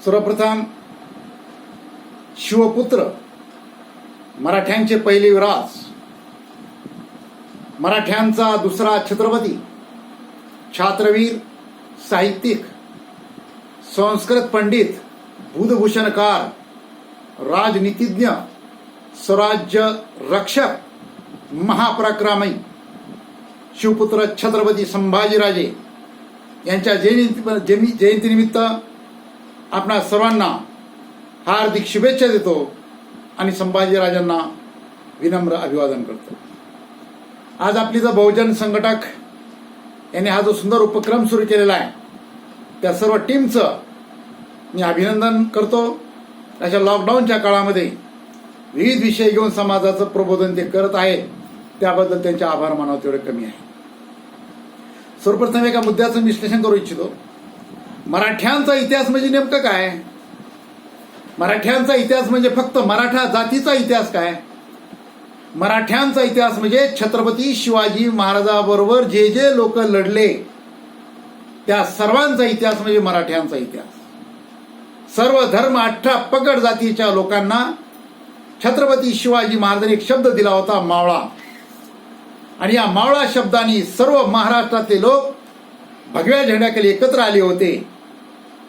सर्वप्रथम शिवपुत्र, मराठ्यांचे पहिले विराज, मराठ्यांचा दुसरा छत्रपती, छात्रवीर, साहित्यिक, संस्कृत पंडित, बुधभूषणकार, राजनीतिज्ञ, स्वराज्य रक्षक, महापराक्रमी शिवपुत्र छत्रपती संभाजीराजे यांच्या जयंतीनिमित्त आपणा सर्वांना हार्दिक शुभेच्छा देतो आणि संभाजीराजांना विनम्र अभिवादन करतो. आज आपली जो बहुजन संघटक यांनी हा जो सुंदर उपक्रम सुरू केलेला आहे त्या सर्व टीमचं मी अभिनंदन करतो. अशा लॉकडाऊनच्या काळामध्ये विविध विषय घेऊन समाजाचं प्रबोधन ते करत आहेत, त्याबद्दल त्यांचे आभार मानावे तेवढे कमी आहे. सर्वप्रथम एका मुद्द्याचं विश्लेषण करू इच्छितो. मराठ्यांचा इतिहास म्हणजे नेमकं काय? मराठ्यांचा इतिहास म्हणजे फक्त मराठा जातीचा इतिहास काय? मराठ्यांचा इतिहास म्हणजे छत्रपती शिवाजी महाराजांबरोबर जे जे लोक लढले त्या सर्वांचा इतिहास म्हणजे मराठ्यांचा इतिहास. सर्व धर्म, अठरा पगड जातीच्या लोकांना छत्रपती शिवाजी महाराजांनी एक शब्द दिला होता, मावळा. आणि या मावळा शब्दाने सर्व महाराष्ट्रातले लोक भगव्या झेंड्याखाली एकत्र आले होते.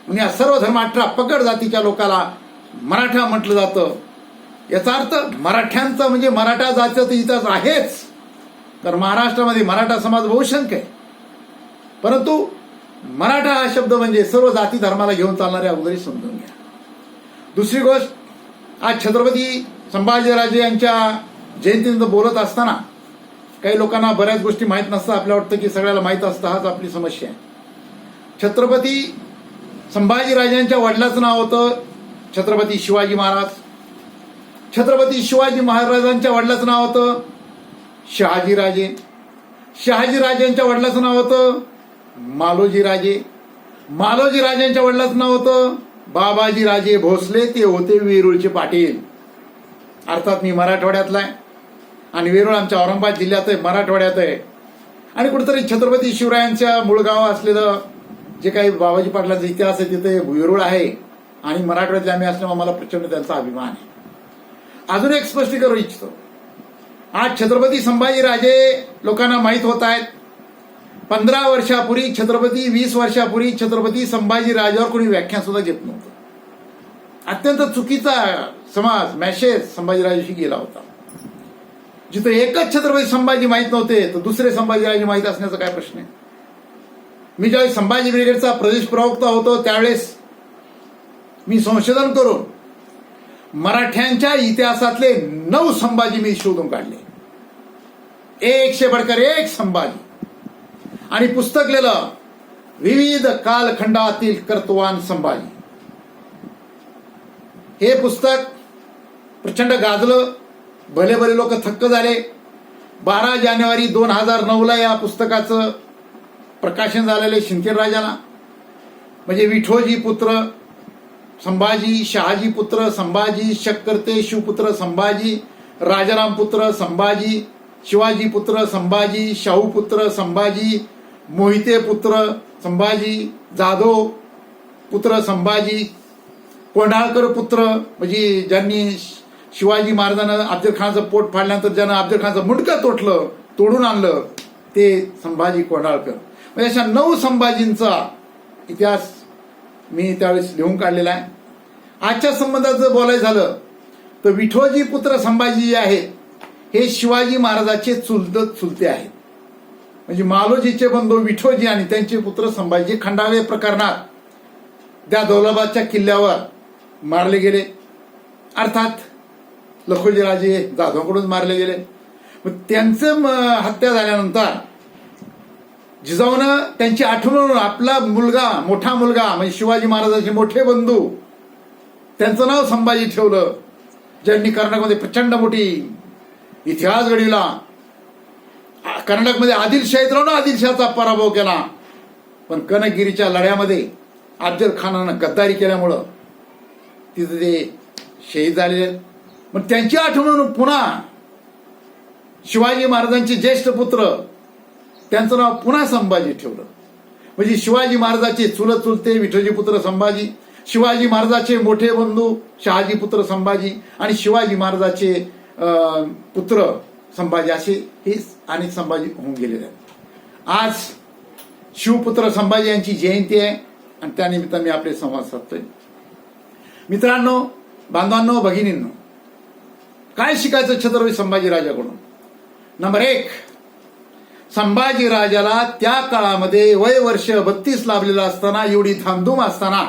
आणि या सर्व धर्म, अठरा पगड जातीच्या लोकांना मराठा म्हटलं जातं. याचा अर्थ मराठ्यांचा म्हणजे मराठा जातीचा इतिहास आहेच, कारण महाराष्ट्रामध्ये मराठा समाज बहुसंख्य आहे. परंतु मराठा हा शब्द म्हणजे सर्व जाती धर्माला घेऊन चालणारे अगोदरी समजून घ्या. दुसरी गोष्ट, आज छत्रपती संभाजीराजे यांच्या जयंतीनंतर बोलत असताना काही लोकांना बऱ्याच गोष्टी माहीत नसतात. आपल्याला वाटतं की सगळ्याला माहीत असतं, हाच आपली समस्या आहे. छत्रपती संभाजीराजांच्या वडिलाचं नाव होतं छत्रपती शिवाजी महाराज. छत्रपती शिवाजी महाराजांच्या वडिलाचं नाव होतं शहाजीराजे. शहाजीराजांच्या वडिलाचं नाव होतं मालोजीराजे. मालोजीराजांच्या वडिलाचं नाव होतं बाबाजीराजे भोसले. ते होते वेरूळचे पाटील. अर्थात मी मराठवाड्यातला आहे आणि वेरूळ आमच्या औरंगाबाद जिल्ह्यात आहे, मराठवाड्यात आहे. आणि कुठेतरी छत्रपती शिवरायांच्या मूळ गाव असलेलं जे काही बाबाजी पाटलांचा इतिहास आहे तिथे वेरूळ आहे आणि मराठवाड्यातले आम्ही असल्यामुळे मला प्रचंड त्यांचा अभिमान आहे. अजून एक स्पष्ट करू इच्छितो. आज छत्रपती संभाजीराजे लोकांना माहीत होत आहेत. 15 वर्षापूर्वी छत्रपती, 20 वर्षापूर्वी छत्रपती संभाजीराजावर कोणी व्याख्यान सुद्धा घेत नव्हतं. अत्यंत चुकीचा समाज मॅसेज संभाजीराजाशी गेला होता. जिथं एकच छत्रपती संभाजी माहीत नव्हते तर दुसरे संभाजीराजे माहीत असण्याचा काय प्रश्न आहे? मी ज्यावेळी संभाजी ब्रिगेडचा प्रदेश प्रवक्ता होतो त्यावेळेस मी संशोधन करून मराठ्यांच्या इतिहासातले 9 संभाजी मी शोधून काढले. 100 बडकर 1 संभाजी. आणि पुस्तक लिहिलं विविध कालखंडातील कर्तवान संभाजी. हे पुस्तक प्रचंड गाजलं. भले भले लोक थक्क झाले. 12 जानेवारी 2009 या पुस्तकाचं प्रकाशन झालेलं शिंकेराजाला. म्हणजे विठोजी पुत्र संभाजी, शहाजी पुत्र संभाजी, शक्करते शिवपुत्र संभाजी, राजाराम पुत्र संभाजी, शिवाजी पुत्र संभाजी, शाहू पुत्र संभाजी, मोहिते पुत्र संभाजी, जाधव पुत्र संभाजी, कोंढाळकर पुत्र म्हणजे ज्यांनी शिवाजी महाराजांना अफजल खानाचं पोट फाडल्यानंतर ज्यानं अफजल खानाचं मुंडकं तोडून आणलं ते संभाजी कोंढाळकर. म्हणजे अशा 9 संभाजींचा इतिहास मी त्यावेळेस लिहून काढलेला आहे. आजच्या संबंधात जर बोलायचं झालं तर विठोजी पुत्र संभाजी जे आहेत हे शिवाजी महाराजांचे चुलते आहेत. म्हणजे मालोजीचे बंधू विठोजी आणि त्यांचे पुत्र संभाजी खंडाळे प्रकरणात त्या दौलाबादच्या किल्ल्यावर मारले गेले. अर्थात लखोजीराजे जाधवकडून मारले गेले. मग त्यांचं हत्या झाल्यानंतर जिजाऊनं त्यांची आठवण म्हणून आपला मुलगा, मोठा मुलगा म्हणजे शिवाजी महाराजांचे मोठे बंधू त्यांचं नाव संभाजी ठेवलं. ज्यांनी कर्नाटकमध्ये प्रचंड मोठी इतिहास घडविला. कर्नाटकमध्ये आदिलशाहीत राहून आदिलशाहचा पराभव केला. पण कनकगिरीच्या लढ्यामध्ये अफजल खानानं गद्दारी केल्यामुळं तिथे ते शहीद झालेले. मग त्यांची आठवण म्हणून पुन्हा शिवाजी महाराजांचे ज्येष्ठ पुत्र त्यांचं नाव पुन्हा संभाजी ठेवलं. म्हणजे शिवाजी महाराजांचे चुलते विठोजी पुत्र संभाजी, शिवाजी महाराजाचे मोठे बंधू शहाजी पुत्र संभाजी आणि शिवाजी महाराजाचे पुत्र संभाजी असे हे अनेक संभाजी होऊन गेलेले आहेत. आज शिवपुत्र संभाजी यांची जयंती आहे आणि त्यानिमित्त मी आपले संवाद साधतोय. मित्रांनो, बांधवांनो, भगिनींनो, काय शिकायचं छत्रपती संभाजीराजाकडून? नंबर 1, संभाजीराजाला त्या काळामध्ये वय वर्ष 32 लाभलेलं असताना, एवढी धामधूम असताना,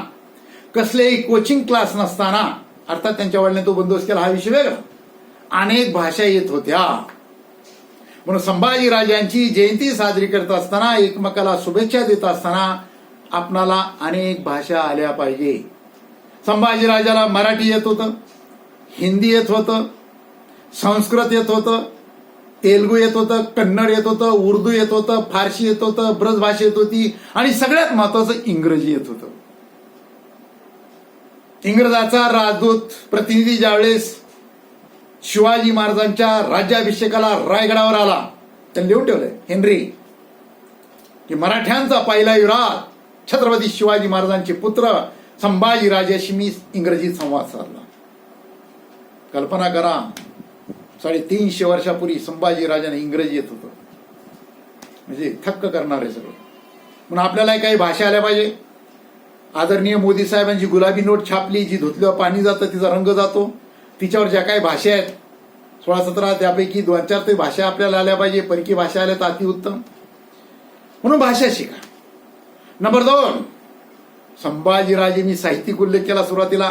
कसलेही कोचिंग क्लास नसताना, अर्थात त्यांच्या वडिलांनी तो बंदोबस्त केला हा विषय वेगळा, अनेक भाषा येत होत्या. म्हणून संभाजीराजांची जयंती साजरी करत असताना, एकमेकाला शुभेच्छा देत असताना आपणाला अनेक भाषा आल्या पाहिजे. संभाजीराजाला मराठी येत होतं, हिंदी येत होतं, संस्कृत येत होतं, तेलुगू येत होतं, कन्नड येत होतं, उर्दू येत होतं, फारसी येत होतं, ब्रज भाषा येत होती आणि सगळ्यात महत्वाचं इंग्रजी येत होतं. इंग्रजाचा राजदूत प्रतिनिधी ज्यावेळेस शिवाजी महाराजांच्या राज्याभिषेकाला रायगडावर आला, त्यांनी लिहून ठेवलंय हेनरी की मराठ्यांचा पहिला युवराज छत्रपती शिवाजी महाराजांचे पुत्र संभाजीराजाशी मी इंग्रजीत संवाद साधला. कल्पना करा, 350 वर्षापूर्वी संभाजीराजाने इंग्रजी येत होतं, म्हणजे थक्क करणार आहे सगळं. म्हणून आपल्याला काही भाषा आल्या पाहिजे. आदरणीय मोदी साहेबांची गुलाबी नोट छापली, जी धुतल्यावर पाणी जातं, तिचा रंग जातो. तिच्यावर ज्या काही भाषा आहेत 16-17, त्यापैकी 2-4 तरी भाषा आपल्याला आल्या पाहिजे. परकी भाषा आल्या तर अतिउत्तम. म्हणून भाषा शिका. नंबर 2, संभाजीराजे मी साहित्यिक उल्लेख केला सुरुवातीला,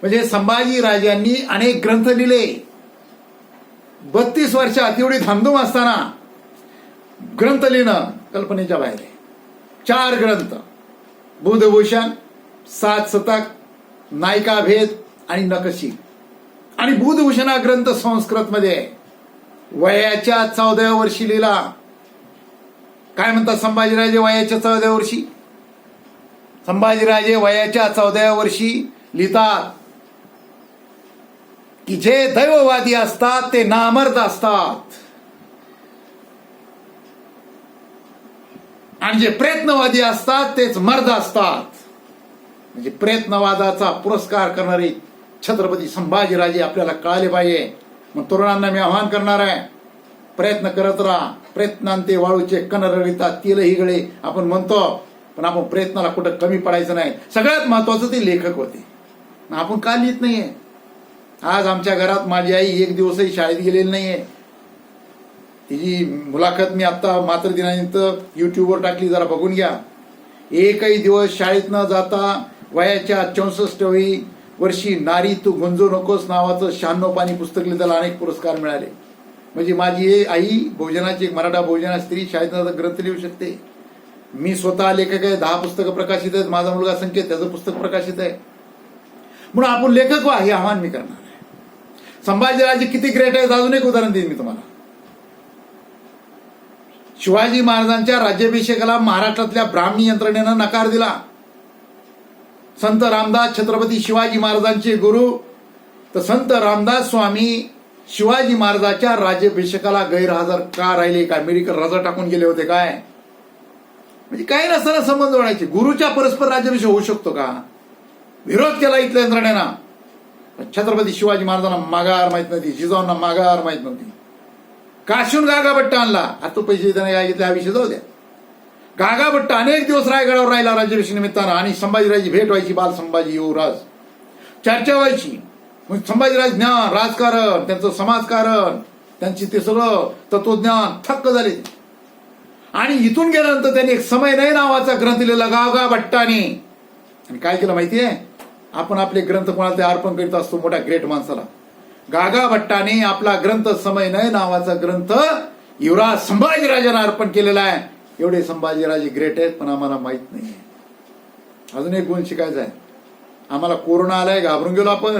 म्हणजे संभाजीराजांनी अनेक ग्रंथ लिहिले. 32 वर्षात एवढी धामधूम असताना ग्रंथ लिहिणं कल्पनेच्या बाहेर आहे. 4 ग्रंथ, बुधभूषण, 7 शतक, नायिका भेद आणि नकशी. आणि बुधभूषण हा ग्रंथ संस्कृतमध्ये वयाच्या 14व्या वर्षी लिहिला. काय म्हणतात संभाजीराजे वयाच्या 14व्या वर्षी? संभाजीराजे वयाच्या 14व्या वर्षी लिहितात की जे दैववादी असतात ते नामर्द असतात आणि जे प्रयत्नवादी असतात तेच मर्द असतात. म्हणजे प्रयत्नवादाचा पुरस्कार करणारे छत्रपती संभाजीराजे आपल्याला कळाले पाहिजे. मग तरुणांना मी आवाहन करणार आहे, प्रयत्न करत राहा. प्रयत्नांते वाळूचे कण रवितात तेलही गळे आपण म्हणतो, पण आपण प्रयत्नाला कुठं कमी पडायचं नाही. सगळ्यात महत्वाचं ते लेखक होते. आपण का लिहित नाहीये? आज आमच्या घरात माझी आई एक दिवसही शाळेत गेलेली नाहीये. तिची मुलाखत मी आता मातृदिनानिमित्त युट्यूबवर टाकली, जरा बघून घ्या. एकही दिवस शाळेत न जाता वयाच्या 64व्या वर्षी नारी तू गुंजू नकोस नावाचं 96 पानी पुस्तक लिहिलं, त्याला अनेक पुरस्कार मिळाले. म्हणजे माझी आई बहुजनाची, एक मराठा बहुजना स्त्री शाळेत न ग्रंथ लिहू शकते. मी स्वतः लेखक आहे, 10 पुस्तकं प्रकाशित आहेत. माझा मुलगा संकेत, त्याचं पुस्तक प्रकाशित आहे. म्हणून आपण लेखक व्हा हे आव्हान मी करणार आहे. संभाजीराजे किती ग्रेट आहेत अजून एक उदाहरण देईन मी तुम्हाला. शिवाजी महाराजांच्या राज्याभिषेकाला महाराष्ट्रातल्या ब्राह्मी यंत्रणेनं नकार दिला. संत रामदास छत्रपती शिवाजी महाराजांचे गुरु तर संत रामदास स्वामी शिवाजी महाराजांच्या राज्याभिषेकाला गैरहजर का राहिले? काय मेडिकल रजा टाकून गेले होते काय? म्हणजे काही नसताना संबंध जोडायचे. गुरुच्या परस्पर राज्याभिषेक होऊ शकतो का? विरोध केला इथल्या यंत्रणेनं. छत्रपती शिवाजी महाराजांना माघार माहित नव्हती, जिजाऊंना माघार माहित नव्हती. काशीहून गागाभट्ट आणला. आता तो पैसे देताना काय घेतले हा विषय जाऊ द्या. गागाभट्ट अनेक दिवस रायगडावर राहिला राज्याभिषेक निमित्तानं आणि संभाजीराजाची भेट व्हायची. बाल संभाजी युवराज चर्चा व्हायची. संभाजीराज ज्ञान, राजकारण, त्यांचं समाजकारण, त्यांची ते सगळं तत्वज्ञान थक्क झाले. आणि इथून गेल्यानंतर त्यांनी एक समय नाही नावाचा ग्रंथ लिहिला गागाभट्टाने. आणि काय केलं माहितीये? आपण आपले ग्रंथ कोणाला ते अर्पण करीत असतो मोठ्या ग्रेट माणसाला. गागाभट्टाने आपला ग्रंथ समय नय नावाचा ग्रंथ युवराज संभाजीराजांना अर्पण केलेला आहे. एवढे संभाजीराजे ग्रेट आहेत, पण आम्हाला माहित नाही. अजून एक गुण शिकायचा आहे. आम्हाला कोरोना आलाय, घाबरून गेलो आपण.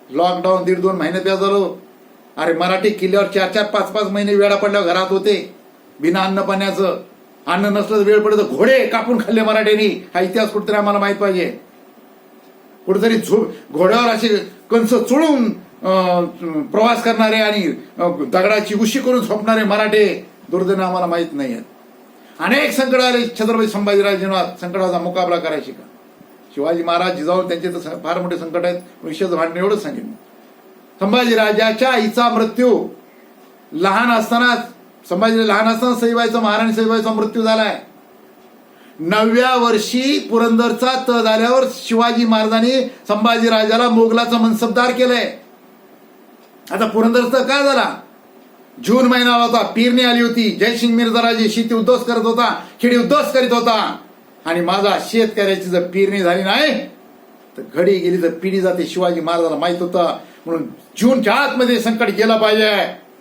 लॉकडाऊन 1.5-2 महिने त्या झालो. अरे मराठी किल्ल्यावर 4-4, 5-5 महिने वेळा पडल्यावर घरात होते बिना अन्न पाण्याचं. अन्न नसलं तर वेळ पडलं तर घोडे कापून खाल्ले मराठ्यांनी. हा इतिहास कुठेतरी आम्हाला माहित पाहिजे. कुठेतरी घोड्यावर असे कंस चोळून प्रवास करणारे आणि दगडाची उशी करून झोपणारे मराठे दुर्दैव आम्हाला माहित नाही आहेत. अनेक संकट आले. छत्रपती संभाजीराजे संकटाचा मुकाबला करायची का? शिवाजी महाराज जिजाऊ त्यांचे तर फार मोठे संकट आहेत, विषयाचं भांडण एवढंच सांगेन. संभाजी राजाच्या आईचा मृत्यू लहान असताना, संभाजी लहान असताना सईबाईचा, महाराणी सईबाईचा मृत्यू झालाय. 9व्या वर्षी पुरंदरचा तह झाल्यावर शिवाजी महाराजांनी संभाजी राजाला मोगलाचा मनसबदार केलंय. आता पुरंदरचा काय झाला, जून महिना होता, पेरणी आली होती, जयसिंग मिर्झाराजे शेती उद्ध्वस्त करत होता, खेडी उद्ध्वस्त करीत होता. आणि माझा शेतकऱ्याची जर पेरणी झाली नाही तर घडी गेली तर पिढी जाते, शिवाजी महाराजांना माहित होतं. म्हणून जूनच्या आतमध्ये संकट गेलं पाहिजे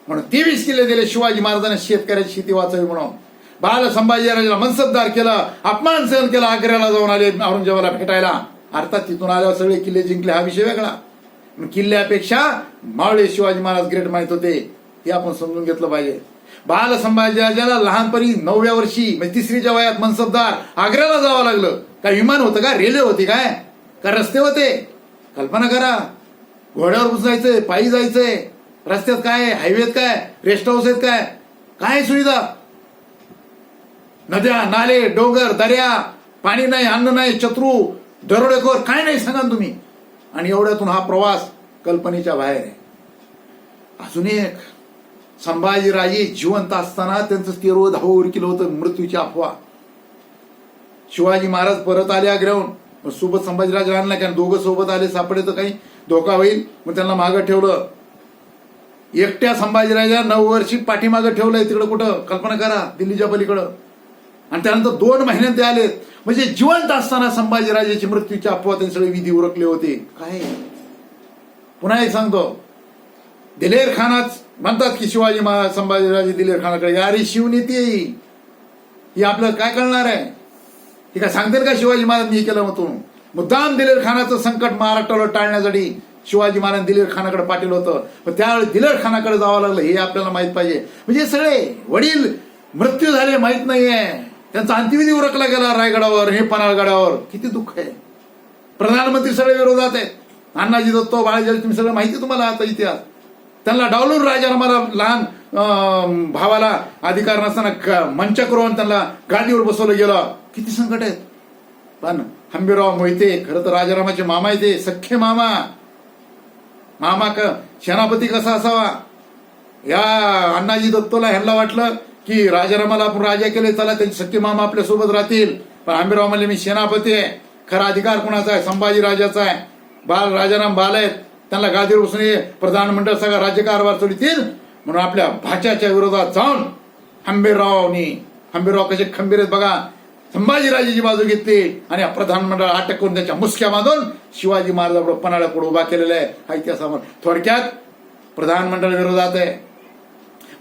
म्हणून 23 किल्ले दिले शिवाजी महाराजांना शेतकऱ्याची शेती वाचावी म्हणून. बाल संभाजीराजाला मनसबदार केलं, अपमान सहन केला, आग्र्याला जाऊन आले औरंगजेबाला भेटायला. अर्थात तिथून आल्यावर सगळे किल्ले जिंकले हा विषय वेगळा. किल्ल्यापेक्षा मावळे शिवाजी महाराज ग्रेट माहित होते, हे आपण समजून घेतलं पाहिजे. बाल संभाजीराजाला लहानपणी 9व्या वर्षी म्हणजे 3रीच्या वयात मनसबदार आग्र्याला जावं लागलं. काय विमान होतं का, रेल्वे होती काय, का रस्ते होते? कल्पना करा, घोड्यावर बसायचंय, पायी जायचंय, रस्त्यात काय, हायवेत काय, रेस्ट हाऊस आहेत काय, काय सुविधा? नद्या, नाले, डोंगर, दर्या, पाणी नाही, अन्न नाही, शत्रू, दरोडेखोर, काय नाही सांगा तुम्ही. आणि एवढ्यातून हा प्रवास कल्पनेच्या बाहेर आहे. अजून एक, संभाजीराजे जिवंत असताना त्यांचं 13-10 किलो होतं, मृत्यूची अफवा. शिवाजी महाराज परत आले आग्र्याहून, सोबत संभाजीराज आणला, कारण दोघं सोबत आले, सापडे तर काही धोका होईल, मग त्यांना मागं ठेवलं. एकट्या संभाजीराजा 9 वर्षी पाठीमागं ठेवलंय तिकडं, कुठं कल्पना करा, दिल्लीच्या पलीकडं. आणि त्यानंतर 2 महिन्यात ते आलेत. म्हणजे जिवंत असताना संभाजीराजाची मृत्यूची अफवा त्यांनी सगळे विधी उरकले होते. काय पुन्हा एक सांगतो, दिलेर खानाच म्हणतात की शिवाजी महाराज संभाजीराजे दिलेर खानाकडे, अरे शिवनीती ही आपल्याला काय कळणार आहे? हे काय सांगतील का शिवाजी महाराज मी केलं होतं? मुद्दाम दिलेर खानाचं संकट महाराष्ट्राला टाळण्यासाठी शिवाजी महाराज दिलेर खानाकडे पाठवलं होतं, पण त्यावेळी दिलेर खानाकडे जावं लागलं, हे आपल्याला माहित पाहिजे. म्हणजे सगळे वडील मृत्यू झाले माहित नाहीये, त्यांचा अंत्यविधी उरकला गेला रायगडावर, हे पन्हाळगडावर. किती दुःख आहे. प्रधानमंत्री सगळे विरोधात आहेत, अण्णाजी दत्त, बाळाजी, तुम्ही सगळं माहिती तुम्हाला आता इतिहास. त्यांना डावलून राजारामाला, लहान भावाला अधिकार नसताना मंच करून त्यांना गादीवर बसवलं गेलं. किती संकट आहेत. पण हंबीरराव मोहिते खरं तर राजारामाचे मामा येते, सख्खे मामा. मामा सेनापती कसा असावा, या अण्णाजी दत्तला ह्यांना वाटलं की राजारामाला आपण राजा केले, चला त्यांचे सख्खे मामा आपल्या सोबत राहतील. पण हंबीरराव म्हणले मी सेनापती आहे, खरा अधिकार कोणाचा आहे, संभाजी राजाचा आहे. बाल राजाराम बाल आहेत, त्यांना गादीवर बसून प्रधानमंडळ सगळा राज्यकारभार चालतील. म्हणून आपल्या भाच्याच्या विरोधात जाऊन हंबीरराव कसे खंबीर आहेत बघा, संभाजीराजाची बाजू घेतली आणि प्रधानमंडळ अटक करून त्याच्या मुसक्या बांधून शिवाजी महाराजांपुढे पन्हाळ्या पुढे उभा केलेला आहे. हा इतिहासावर थोडक्यात प्रधानमंडळ विरोधात आहे,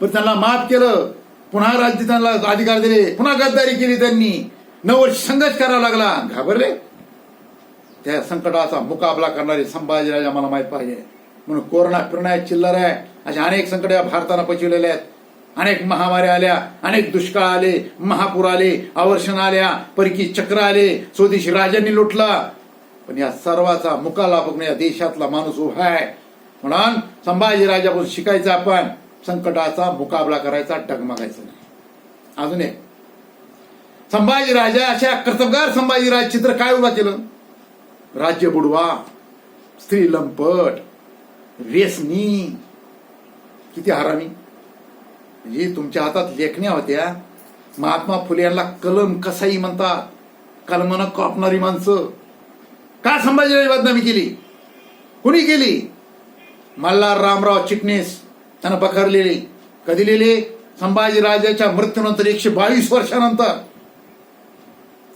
पण त्यांना माफ केलं, पुन्हा राज्य त्यांना अधिकार दिले, पुन्हा गद्दारी केली त्यांनी. 9 वर्ष संघर्ष करावा लागला, घाबरले. त्या संकटाचा मुकाबला करणारे संभाजीराजा मला माहित पाहिजे. म्हणून कोरोना फिरणा चिल्लर आहे, अशा अनेक संकट या भारतानं पचवलेले आहेत. अनेक महामारी आल्या, अनेक दुष्काळ आले, महापूर आले, आवर्षण आल्या, परकी चक्र आले, स्वदेशी राजांनी लुटला. पण या सर्वाचा मुकाबला बघणं या देशातला माणूस उभा आहे. म्हणून संभाजीराजापासून शिकायचं, आपण संकटाचा मुकाबला करायचा, डगमगायचं नाही. अजून एक, संभाजीराजा अशा कर्तबगार संभाजीराज चित्र काय उभा केलं? राज्य बुडवा, स्त्री लंपट, व्यसनी, किती हरामी. म्हणजे तुमच्या हातात लेखण्या होत्या. महात्मा फुले यांना कलम कसाई म्हणतात, कलमानं कापणारी माणसं. का संभाजीराज बदनामी केली? कुणी केली? मल्हार रामराव चिटणीस त्यानं बखरलेली. कधी लिहिली? संभाजीराजाच्या मृत्यूनंतर 122 वर्षानंतर.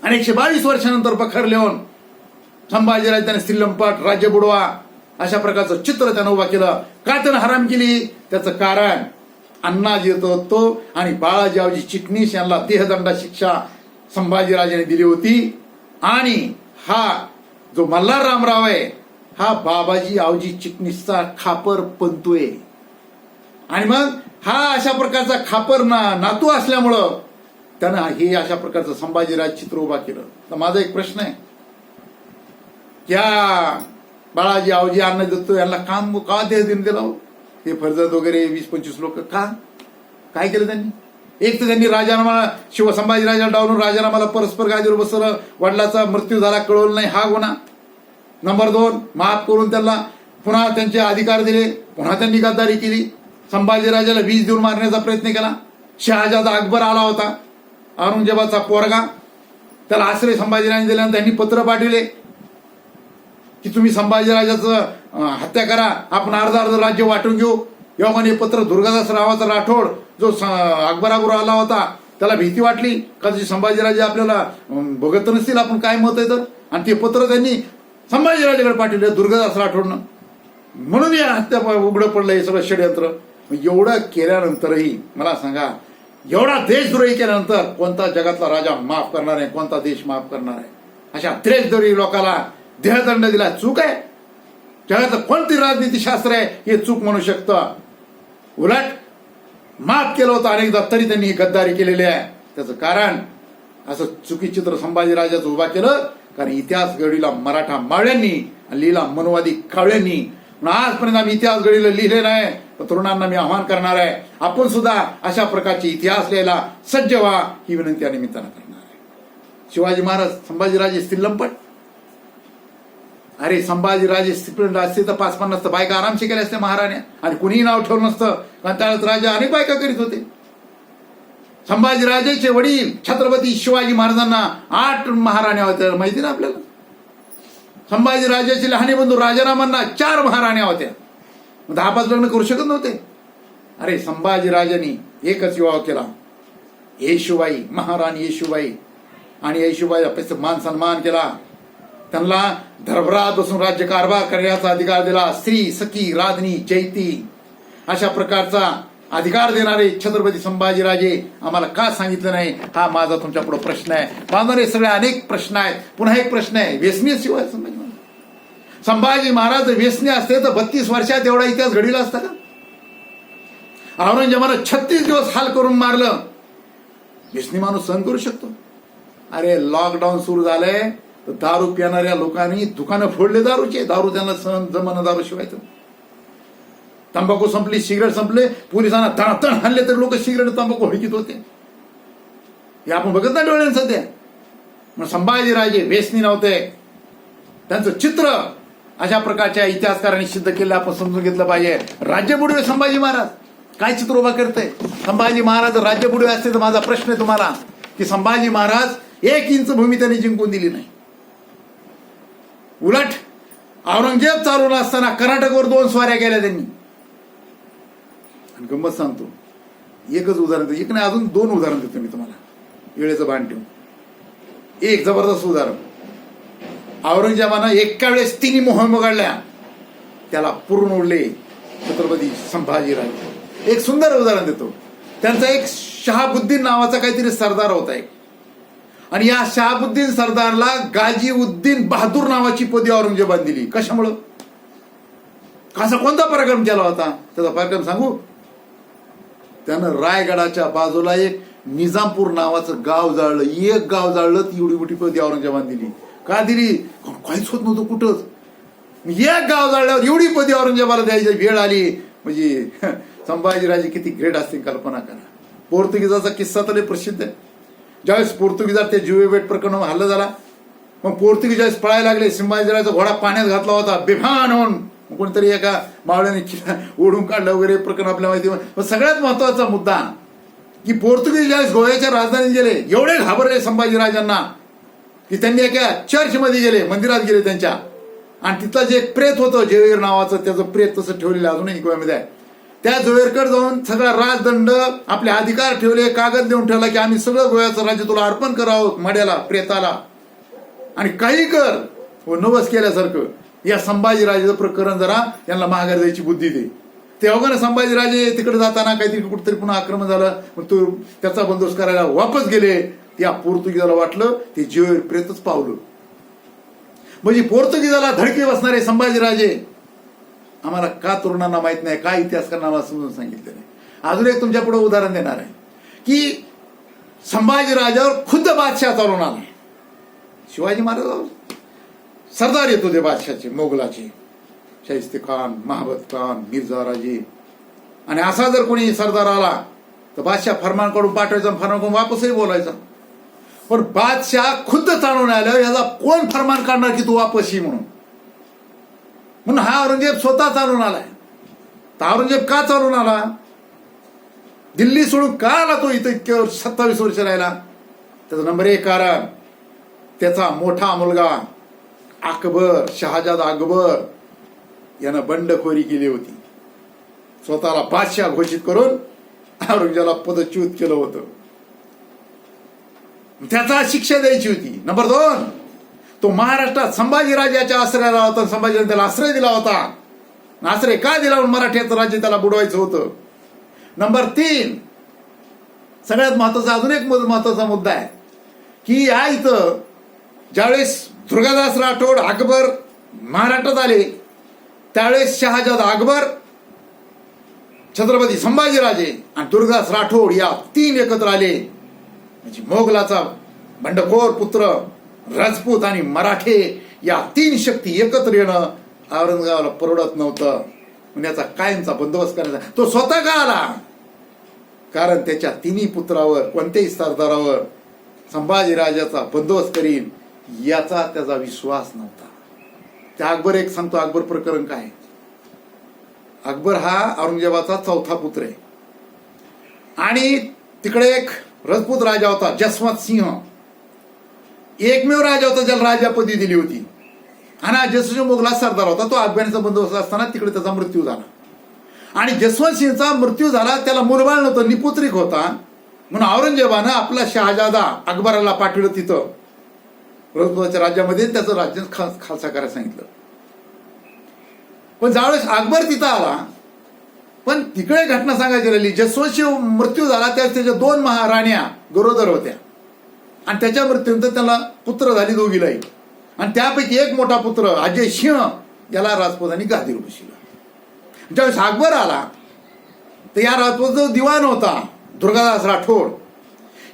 आणि 122 वर्षानंतर बखर लिहून संभाजीराज त्याने श्रीलंपट, राज्य बुडवा अशा प्रकारचं चित्र त्यानं उभा केलं. का त्यानं हराम केली? त्याचं कारण अण्णाजी दत्त आणि बाळाजी आवजी चिटणीस यांना देहदंडा शिक्षा संभाजीराजाने दिली होती. आणि हा जो मल्हार रामराव आहे, हा बाबाजी आवजी चिटणीसचा खापर पंतोय. आणि मग हा अशा प्रकारचा खापर नातू असल्यामुळं त्यानं हे अशा प्रकारचं संभाजीराज चित्र उभा केलं. तर माझा एक प्रश्न आहे, या बाळाजी आवजी अण्णा दत्त यांना काम का देह दिला? हे फर्जद वगैरे 20-25 लोक का? काय केलं त्यांनी? एक तर त्यांनी राजीनामा संभाजीराजा डावलून राजीनामाला परस्पर गादीवर बसवलं, वडिलाचा मृत्यू झाला कळवलं नाही हा गुन्हा. नंबर 2, माफ करून त्यांना पुन्हा त्यांचे अधिकार दिले, पुन्हा त्यांनी गद्दारी केली. संभाजीराजाला वीज देऊन मारण्याचा प्रयत्न केला. शहाजाद अकबर आला होता, औरंगजेबाचा पोरगा, त्याला आश्रय संभाजीराजांनी दिल्यानंतर त्यांनी पत्र पाठवले की तुम्ही संभाजीराजाचं हत्या करा, आपण अर्ध अर्ध राज्य वाटून घेऊ. योगाने पत्र दुर्गादास रावाचा राठोड जो अकबराबरोबर आला होता त्याला भीती वाटली कदाचित संभाजीराजे आपल्याला बघत नसतील आपण काय मत आहे तर, आणि ते पत्र त्यांनी संभाजीराजाकडे पाठवले दुर्गादास राठोडनं. म्हणून या हत्या उघडं पडलं हे सगळं षडयंत्र. एवढं केल्यानंतरही मला सांगा, एवढा देशद्रोही केल्यानंतर कोणता जगातला राजा माफ करणार आहे, कोणता देश माफ करणार आहे? अशा देशद्रोही लोकांना देहदंड दिला चूक आहे? जगातलं कोणती राजनीतीशास्त्र आहे हे चूक म्हणू शकतं? उलट माफ केलं होतं अनेकदा तरी त्यांनी ही गद्दारी केलेली आहे. त्याचं कारण असं चुकीचित्र संभाजीराजाचं उभा केलं कारण इतिहास घडीला मराठा मावळ्यांनी आणि लिहिला मनवादी कावळ्यांनी. आजपर्यंत आम्ही इतिहास घडीला लिहिले नाही, तर तरुणांना मी आवाहन करणार आहे, आपण सुद्धा अशा प्रकारचे इतिहास लिहायला सज्ज व्हा ही विनंती या निमित्तानं करणार आहे. शिवाजी महाराज संभाजीराजे स्त्रीलंपट. अरे संभाजीराजे स्त्रीलंपट असते तर 5-50 बायका आरामशी केल्या असते महाराण्या, आणि कुणीही नाव ठेवलं नसतं कारण त्यावेळेस राजा अनेक बायका करीत होते. संभाजीराजेचे वडील छत्रपती शिवाजी महाराजांना 8 महाराण्या होत्या, माहिती ना आपल्याला. संभाजीराजाचे लहाने बंधू राजारामांना 4 महाराण्या होत्या, 10-5 लग्न करू शकत नव्हते. अरे संभाजीराजांनी एकच विवाह केला, येशूबाई, महाराणी येशूबाई, आणि येशूबाईचा मान सन्मान केला. त्यांना दरबारात बसून राज्यकारभार करण्याचा अधिकार दिला. स्त्री, सखी, राधनी, जैती अशा प्रकारचा अधिकार देणारे छत्रपती संभाजीराजे आम्हाला का सांगितलं नाही, हा माझा तुमच्या पुढे प्रश्न आहे. बांधणारे सगळे अनेक प्रश्न आहेत. पुन्हा एक प्रश्न आहे, व्यसनी शिवाय संभाजी महाराज व्यसनी असते तर 32 वर्षात एवढा इतिहास घडीला असता का? औरंगजेबानं 36 दिवस हाल करून मारलं. व्यसनी माणूस सहन करू शकतो? अरे लॉकडाऊन सुरू झालंय तर दारू पिणाऱ्या लोकांनी दुकानं फोडले दारूचे. दारू त्यांना सहन जमणं दारू शिवायचं. तंबाखू संपली, सिगरेट संपले, पोलिसांना तणतण हल्ले तर लोक सिगरेट तंबाखू हडकीत होते. हे आपण बघत नाही डोळ्यानं सध्या. मग संभाजीराजे व्यसनी नव्हते. त्यांचं चित्र अशा प्रकारच्या इतिहासकारांनी सिद्ध केलं, आपण समजून घेतलं पाहिजे. राज्य बुडवे संभाजी महाराज काय चित्र उभा करते? संभाजी महाराज राज्य बुडवे असते तर माझा प्रश्न आहे तुम्हाला की संभाजी महाराज 1 इंच भूमी त्यांनी जिंकून दिली नाही. उलट औरंगजेब चालवला असताना कर्नाटकवर 2 स्वाऱ्या केल्या त्यांनी. गंमत सांगतो, एकच उदाहरण देतो, एक नाही अजून 2 उदाहरण देतो मी तुम्हाला वेळेचं भान ठेवून. एक जबरदस्त उदाहरण, औरंगजेबानं एका वेळेस 3 मोहीम काढल्या, त्याला पूर्ण उडले छत्रपती संभाजीराजे. एक सुंदर उदाहरण देतो. त्यांचा एक शहाबुद्दीन नावाचा काहीतरी सरदार होता एक, आणि या शहाबुद्दीन सरदारला गाजीउद्दीन बहादूर नावाची पदवी औरंगजेबाने दिली. कशामुळं? कसा कोणता पराक्रम केला होता? त्याचा पराक्रम सांगू. त्यानं रायगडाच्या बाजूला एक निजामपूर नावाचं गाव जाळलं. एक गाव जाळलं, ती एवढी मोठी पदवी औरंगजेबाने दिली. का दिली? काहीच होत नव्हतं कुठंच. एक गाव जाळल्यावर एवढी पदवी औरंगजेबाला द्यायची वेळ आली. म्हणजे संभाजीराजे किती ग्रेट असतील कल्पना करा. पोर्तुगीजाचा किस्सा तर प्रसिद्ध आहे. ज्यावेळेस पोर्तुगीजात ते जुवे बेट प्रकरण हल्ला झाला, मग पोर्तुगीज ज्यावेळेस पळायला लागले, संभाजीराजाचा घोडा पाण्यात घातला होता बेभान होऊन, कोणीतरी एका मावळ्याने ओढून काढलं वगैरे प्रकरण आपल्या माहिती. सगळ्यात महत्वाचा मुद्दा की पोर्तुगीज ज्यावेळेस गोव्याच्या राजधानीत गेले, एवढे घाबरले संभाजीराजांना की त्यांनी एका चर्चमध्ये गेले, मंदिरात गेले त्यांच्या, आणि तिथलं जे एक प्रेत होतं जेवेर नावाचं, त्याचं प्रेत तसं ठेवलेलं अजूनही गोव्यामध्ये आहे. त्या जोवेरकडे जाऊन सगळा राजदंड, आपले अधिकार ठेवले, कागद देऊन ठेवला की आम्ही सगळं गोव्याचं राज्य तुला अर्पण करावं, मड्याला, प्रेताला, आणि काही कर व नवस केल्यासारखं. या संभाजीराजेचं प्रकरण जरा यांना माघार द्यायची बुद्धी दे. तेव्हा संभाजीराजे तिकडे जाताना काहीतरी कुठेतरी पुन्हा आक्रमण झालं, मग तो त्याचा बंदोबस्त करायला वापस गेले. त्या पोर्तुगीजाला वाटलं ते जेवेर प्रेतच पावलं. म्हणजे पोर्तुगीजाला धडके बसणारे संभाजीराजे आम्हाला का तरुणांना माहित नाही, काय इतिहासकारांना आम्हाला समजून सांगितलं नाही. अजून एक तुमच्या पुढे उदाहरण देणार आहे की संभाजीराजावर खुद्द बादशाह चालून आला. शिवाजी महाराज सरदार येत होते बादशाहचे, मोगलाचे, शाहिस्ते खान, महाबत खान, मिर्झा राजे, आणि असा जर कोणी सरदार आला तर बादशाह फरमान काढून पाठवायचा, फरमान काढून वापसही बोलायचा. पण बादशाह खुद्द चालून आलं, याचा कोण फरमान काढणार की तू वापस ये म्हणून. म्हणून हा औरंगजेब स्वतः चालून आलाय. तर औरंगजेब का चालून आला, दिल्ली सोडून का आला तो इथं इतके 27 वर्ष राहिला? त्याचं नंबर 1 कारण, त्याचा मोठा मुलगा अकबर, शहाजादा अकबर यानं बंडखोरी केली होती. स्वतःला बादशाह घोषित करून औरंगजेबाला पदच्युत केलं होतं. त्याचा शिक्षा द्यायची होती. नंबर 2, तो महाराष्ट्रात संभाजीराजाच्या आश्रयाला होता. संभाजीने त्याला आश्रय दिला होता. आश्रय का दिला म्हणून मराठ्याचं राज्य त्याला बुडवायचं होतं. नंबर 3, सगळ्यात महत्वाचा अजून एक महत्वाचा मुद्दा आहे की या इथं ज्यावेळेस दुर्गादास राठोड अकबर महाराष्ट्रात आले त्यावेळेस शहाजादा अकबर, छत्रपती संभाजीराजे आणि दुर्गादास राठोड या 3 एकत्र आले. म्हणजे मोगलाचा बंडखोर पुत्र राजपूत आणि मराठे या 3 शक्ती एकत्र येणं औरंगजेबाला परवडत नव्हतं. याचा कायमचा बंदोबस्त करायचा. तो स्वतः का आला, कारण त्याच्या 3 पुत्रावर कोणत्याही सरदारावर संभाजीराजाचा बंदोबस्त करीन याचा त्याचा विश्वास नव्हता. त्या अकबर एक सांगतो, अकबर प्रकरण काय. अकबर हा औरंगजेबाचा 4था पुत्र आहे आणि तिकडे एक राजपूत राजा होता जसवंत सिंह, एकमेव राजा होता ज्याला राजापदी दिली होती. आणि जसवंत मोगला सरदार होता. तो अफगाणचा बंदोबस्त असताना तिकडे त्याचा मृत्यू झाला. आणि जसवंत सिंहचा मृत्यू झाला, त्याला मुलबाळ नव्हतं, निपुत्रिक होता. म्हणून औरंगजेबानं आपला शहाजादा अकबराला पाठवलं तिथं राजपूताच्या राज्यामध्ये, त्याचं राज्य खालसा करायला सांगितलं. पण ज्यावेळेस अकबर तिथं आला, पण तिकडे घटना सांगायची राहिली. जसवंत सिंह मृत्यू झाला त्यावेळेस त्याच्या 2 महाराण्या गरोदर होत्या आणि त्याच्या मृत्यूनंतर त्याला पुत्र झाली दोघीलाही. आणि त्यापैकी एक मोठा पुत्र अजय सिंह याला राजपूतांनी गादीवर बसवलं. ज्यावेळेस अकबर आला तर या राजपूतचा दिवाण होता दुर्गादास राठोड.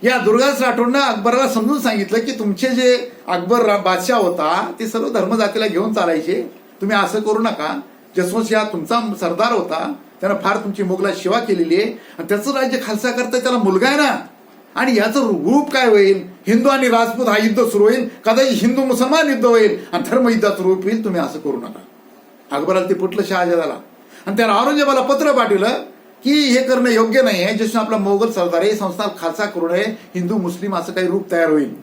या दुर्गादास राठोडनं अकबराला समजून सांगितलं की तुमचे जे अकबर बादशाह होता ते सर्व धर्मजातीला घेऊन चालायचे, तुम्ही असं करू नका. जसवंत सिंह तुमचा सरदार होता, त्यानं फार तुमची मोगला सेवा केलेली आहे आणि त्याचं राज्य खालसा करता त्याला मुलगा आहे ना. आणि याचं रूप काय होईल, हिंदू आणि राजपूत हा युद्ध सुरू होईल, कदाचित हिंदू मुसलमान युद्ध होईल आणि धर्मयुद्धाचं रूप होईल. तुम्ही असं करू नका. अकबराला ते पटलं शहाजादाला आणि त्याला औरंगजेबाला पत्र पाठवलं की हे करणं योग्य नाही आहे. जसं आपला मोगल सरदार आहे, संस्थान खालसा करू नये, हिंदू मुस्लिम असं काही रूप तयार होईल.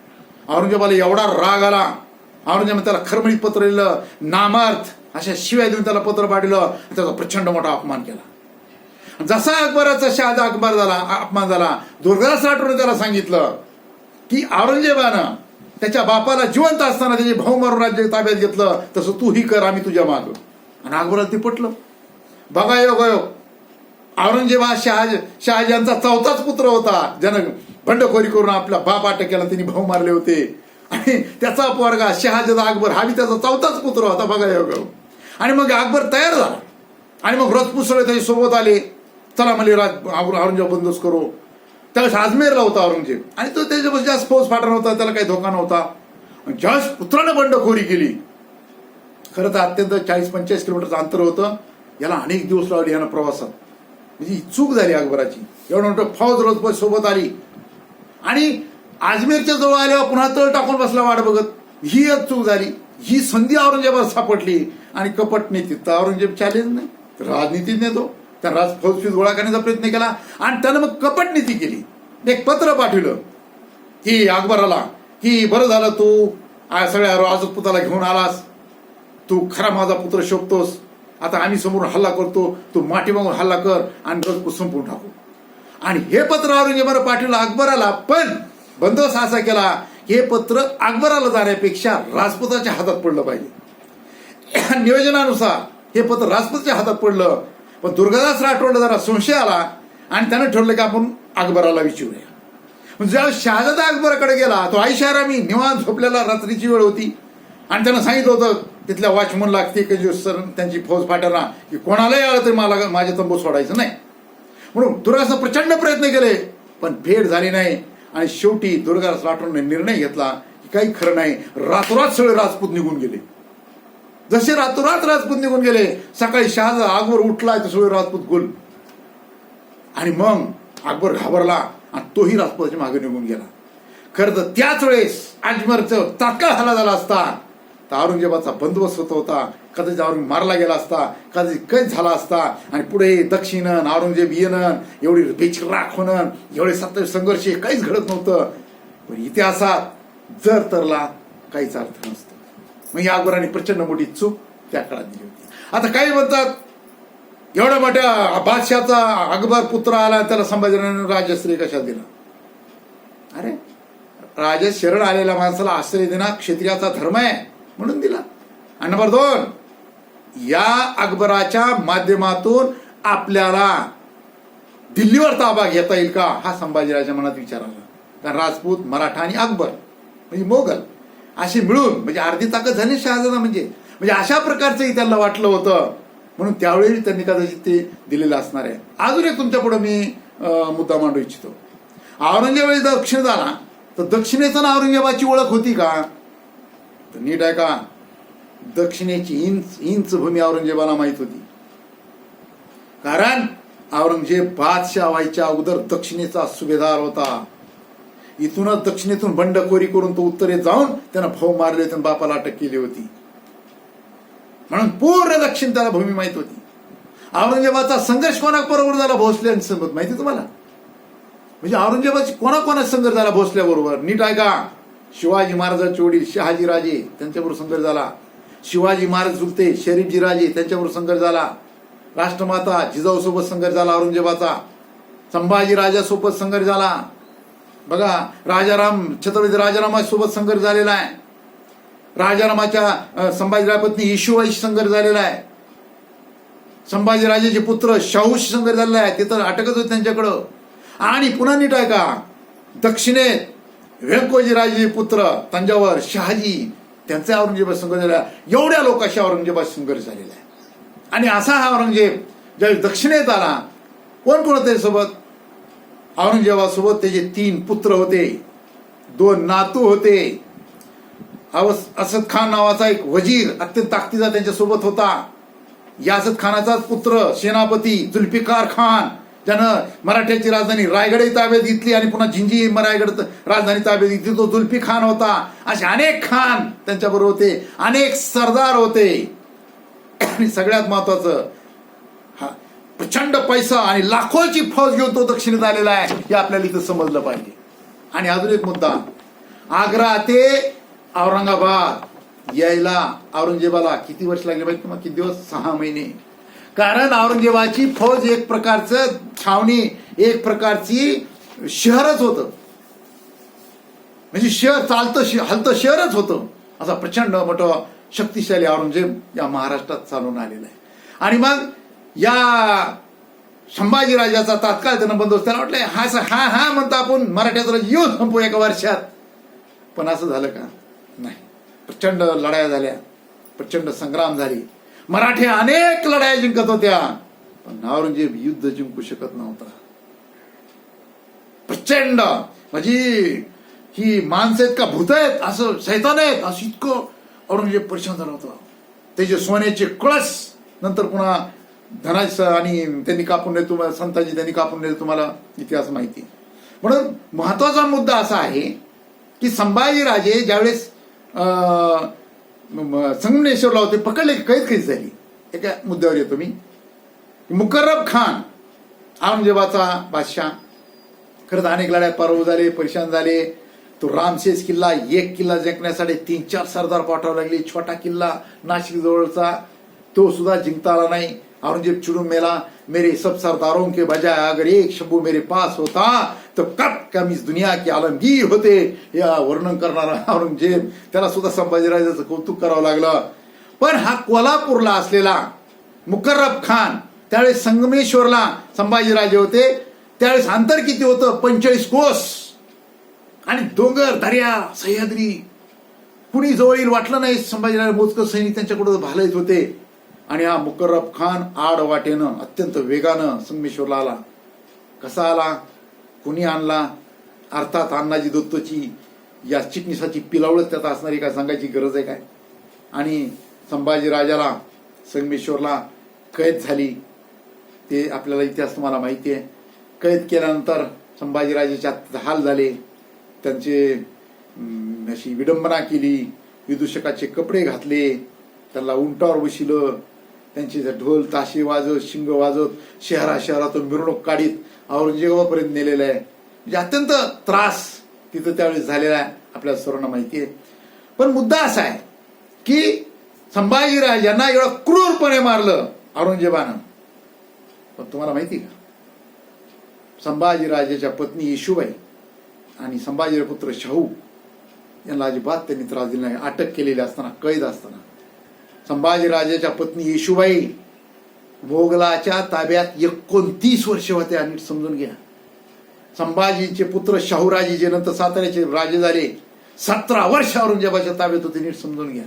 औरंगजेबाला एवढा राग आला. औरंगजेबाने त्याला खरमळीत पत्र लिहिलं, नामार्थ अशा शिवाय देऊन त्याला पत्र पाठवलं. त्याचा प्रचंड मोठा अपमान केला. जसा अकबराचा शहाजा अकबर झाला, अपमान झाला, दुर्गादास राठोडने त्याला सांगितलं की औरंगजेबानं त्याच्या बापाला जिवंत असताना त्याचे भाऊ मारून राज्य ताब्यात घेतलं, तसं तूही कर, आम्ही तुझ्या माग. आणि अकबराला ते पटलं. बघा योग औरंगजेब हा शहाजहानचा 4थाच पुत्र होता, ज्यानं बंडखोरी करून आपला बाप अटक केला, त्यांनी भाऊ मारले होते. आणि त्याचा पोरगा शहाजादा अकबर हा बी त्याचा 4थाच पुत्र होता. बघा योग. आणि मग अकबर तयार झाला आणि मग राजपूत सगळे त्याच्या सोबत आले. चला म्हणजे औरंगजेब बंदोबस्त करू. त्यावेळेस अजमेरला होता औरंगजेब आणि तो त्याच्यापासून जास्त फौज फाटा नव्हता, त्याला काही धोका नव्हता. ज्यावेळेस पुत्रानं बंडखोरी केली, खरं तर अत्यंत 40-45 किलोमीटरचं अंतर होतं. याला अनेक दिवस लावले यानं प्रवासात. म्हणजे चूक झाली अकबराची. एवढं मोठं फौज राजपूत सोबत आली आणि अजमेरच्या जवळ आल्यावर पुन्हा तळ टाकून बसला वाट बघत. ही एक चूक झाली. ही संधी औरंगजेबाला सापडली आणि कपट नीतीत औरंगजेब चॅलेंज नाही, राजनीतीत नेतो. त्या फौज गोळा करण्याचा प्रयत्न केला आणि त्यानं मग कपट नीती केली. एक पत्र पाठवलं की अकबराला की बरं झालं तू सगळ्या राजपुताला घेऊन आलास, तू खरा माझा पुत्र शोधतोस, आता आम्ही समोरून हल्ला करतो, तू माठी मागून हल्ला कर आणि राजपूत संपवून टाकू. आणि हे पत्र औरंगजेबानं पाठवलं अकबराला. पण बंदोबस्त असा केला हे पत्र अकबराला जाण्यापेक्षा राजपुताच्या हातात पडलं पाहिजे. नियोजनानुसार हे पत्र राजपूतच्या हातात पडलं. पण दुर्गादास राठोडला जरा संशय आला आणि त्यानं ठरलं की आपण अकबराला विचारूया. ज्यावेळेस शहाजादा अकबराकडे गेला, तो आईशारामी निवांत झोपलेला, रात्रीची वेळ होती आणि त्यानं सांगितलं होतं तिथल्या वॉचमनला सर त्यांची फौज फाट्याला की कोणालाही आलं तरी मला माझे तंबू सोडायचं नाही. म्हणून दुर्गादास प्रचंड प्रयत्न केले पण भेट झाली नाही. आणि शेवटी दुर्गादास राठोडने निर्णय घेतला की काही खरं नाही, रातोरात सगळे राजपूत निघून गेले. जसे रातोरात राजपूत निघून गेले, सकाळी शहाजादा अकबर उठला तर सगळे राजपूत गुल. आणि मग अकबर घाबरला आणि तोही राजपुताच्या मागे निघून गेला. खरं तर त्याच वेळेस अजमेरचं तात्काळ हल्ला झाला असता तर औरंगजेबाचा बंदोबस्त होत होता. कदाचित औरंगजेब मारला गेला असता, कदाचित कैद झाला असता आणि पुढे दक्षिणन औरंगजेब येणं, एवढी बेचिराख होणं, एवढे सत्तावीस संघर्ष काहीच घडत नव्हतं. पण इतिहासात जर तरला काहीच अर्थ नसतो. मग या अकबराने प्रचंड मोठी चूक त्या काळात दिली होती. आता काही म्हणतात एवढ्या मोठ्या बादशाचा अकबर पुत्र आला त्याला संभाजीराजांनी राजश्री कशात दिला? अरे राजा शरण आलेल्या माणसाला आश्रय देणं क्षत्रियाचा धर्म आहे म्हणून दिला. आणि नंबर 2, या अकबराच्या माध्यमातून आपल्याला दिल्लीवर ताबा घेता येईल का हा संभाजीराजाच्या मनात विचार आला. कारण राजपूत, मराठा आणि अकबर म्हणजे मोगल असे मिळून म्हणजे अर्धी ताकद झाली शहाजहान म्हणजे अशा प्रकारचंही त्यांना वाटलं होतं. म्हणून त्यावेळी त्यांनी कदाचित ते दिलेलं असणार आहे. अजून एक तुमच्या पुढे मी मुद्दा मांडू इच्छितो. औरंगजेबाने दक्षिण झाला तर दक्षिणेचा ना औरंगजेबाची ओळख होती का? तर नीट आहे का, दक्षिणेची इंच भूमी औरंगजेबाला माहित होती. कारण औरंगजेब बादशाह व्हायच्या अगोदर दक्षिणेचा सुभेदार होता. इथूनच दक्षिणेतून बंडखोरी करून तो उत्तरेत जाऊन त्यानं भाऊ मारले होते, बापाला अटक केली होती. म्हणून पूर्ण दक्षिण त्याला भूमी माहित होती. औरंगजेबाचा संघर्ष कोणाबरोबर झाला? भोसल्यांसोबत. माहिती तुम्हाला? म्हणजे औरंगजेबाची कोणाकोणा संघर्ष झाला भोसल्याबरोबर? नीट आहे का, शिवाजी महाराजांचे वडील शहाजी राजे त्यांच्याबरोबर संघर्ष झाला. शिवाजी महाराज चुलते शरीफजी राजे त्यांच्याबरोबर संघर्ष झाला. राष्ट्रमाता जिजाऊसोबत संघर्ष झाला औरंगजेबाचा. संभाजी राजासोबत संघर्ष झाला. बघा, राजाराम छत्रपती राजारामासोबत संघर्ष झालेला आहे. राजारामाच्या संभाजीराजपत्नी येशूबाईशी संघर्ष झालेला आहे. संभाजीराजेचे पुत्र शाहूशी संघर्ष झालेला आहे. ते तर अटकच होते त्यांच्याकडं. आणि पुन्हा नीट आहे का, दक्षिणेत व्यंकोजी राजे पुत्र तंजावर शहाजी त्यांचा औरंगजेबात संघर्ष झाला. एवढ्या लोकांशी औरंगजेबात संघर्ष झालेला आहे. आणि असा हा औरंगजेब ज्यावेळी दक्षिणेत आला, कोण कोण होते सोबत? औरंगजेबासोबत त्याचे 3 पुत्र होते, 2 नातू होते. असद खान नावाचा एक वजीर अत्यंत ताकदीचा त्यांच्यासोबत होता. यासद खानाचाच पुत्र सेनापती जुल्फिकार खान, ज्यानं मराठ्याची राजधानी रायगड ताब्यात घेतली आणि पुन्हा जिंजी रायगड राजधानी ताब्यात घेतली, तो जुल्फी खान होता. असे अनेक खान त्यांच्याबरोबर होते, अनेक सरदार होते. आणि सगळ्यात महत्वाचं, प्रचंड पैसा आणि लाखोची फौज घेऊन तो दक्षिणेत आलेला आहे हे आपल्याला इथं समजलं पाहिजे. आणि अजून एक मुद्दा, आग्रा ते औरंगाबाद यायला औरंगजेबाला किती वर्ष लागले माहिती तुम्हाला? किती दिवस? 6 महिने. कारण औरंगजेबाची फौज एक प्रकारचं छावणी, एक प्रकारची शहरच होतं. म्हणजे शहर चालतं हलतं शहरच होतं. असा प्रचंड मोठं शक्तिशाली औरंगजेब या महाराष्ट्रात चालून आलेला आहे. आणि मग या संभाजीराजाचा तात्काळ त्यानं बंदोबस्त, त्याला वाटलं हा म्हणतो आपण मराठ्याचा येऊन संपू एका वर्षात. पण असं झालं का? नाही. प्रचंड लढाया झाल्या, प्रचंड संग्राम झाले. मराठी अनेक लढाया जिंकत होत्या, पण औरंगजेब युद्ध जिंकू शकत नव्हता. प्रचंड म्हणजे ही माणसं आहेत का भूत आहेत, असं शैतान आहेत, असं इतकं औरंगजेब परेशान झाला होता. त्याचे सोन्याचे कळस नंतर पुन्हा धनाचं आणि त्यांनी कापून नेले, तुम्हाला संताजी त्यांनी कापून नेले, तुम्हाला इतिहास माहिती. म्हणून महत्वाचा मुद्दा असा आहे की संभाजीराजे ज्यावेळेस संगमेश्वरला होते, पकडले, कैद झाली. एका मुद्द्यावर येतो मी. मुकर्रब खान औरंगजेबाचा बादशाह, खरंच अनेक लढ्या पराभव झाले, परेशान झाले. तो रामशेष किल्ला, एक किल्ला जिंकण्यासाठी 3-4 सरदार पाठवावे लागले. छोटा किल्ला नाशिक जवळचा, तो सुद्धा जिंकता आला नाही. औरंगजेब चिडून मेला. मेरे सब सरदारों के बजाय अगर एक शंभू मेरे पास होता तो कब कम इस दुनिया के आलमगीर होते, या वर्णन करणारा औरंगजेब, त्याला सुद्धा संभाजीराजाचं कौतुक करावं लागलं. पण हा कोल्हापूरला असलेला मुकर्रब खान, त्यावेळेस संगमेश्वरला संभाजीराजे होते. त्यावेळेस अंतर किती होतं? 45 कोस. आणि डोंगर, दर्या, सह्याद्री, कुणी जवळ येईल वाटलं नाही. संभाजीराजे मोजकं सैनिक त्यांच्याकडे भालत होते. आणि हा मुकर्रब खान आड वाटेनं अत्यंत वेगानं संगमेश्वरला आला. कसा आला? कुणी आणला? अर्थात अण्णाजी दत्तोची या चिटणीसाची पिलावळच त्यात असणारी, काय सांगायची गरज आहे काय? आणि संभाजीराजाला संगमेश्वरला कैद झाली. ते आपल्याला इतिहास तुम्हाला माहिती आहे. कैद केल्यानंतर संभाजीराजेचे हाल झाले, त्यांचे अशी विडंबना केली, विदूषकाचे कपडे घातले, त्यांना उंटावर बशिलं, त्यांचे ढोल ताशे वाजत शिंग वाजत शहरातून मिरवणूक काढीत औरंगजेबापर्यंत नेलेलं आहे. म्हणजे अत्यंत त्रास तिथं त्यावेळेस झालेला आहे, आपल्या सर्वांना माहिती आहे. पण मुद्दा असा आहे की संभाजीराजांना एवढं क्रूरपणे मारलं औरंगजेबानं. पण तुम्हाला माहिती का, संभाजीराजाच्या पत्नी येशूबाई आणि संभाजीराजे पुत्र शाहू यांना अजिबात त्यांनी त्रास दिला नाही. अटक केलेली असताना, कैद असताना संभाजीराजाच्या पत्नी येशूबाई मोगलाच्या ताब्यात 29 वर्ष होते. नीट समजून घ्या. संभाजीचे पुत्र शाहूराजे जे नंतर साताऱ्याचे राजे झाले, 17 वर्ष औरंगजेबाच्या ताब्यात होते. नीट समजून घ्या.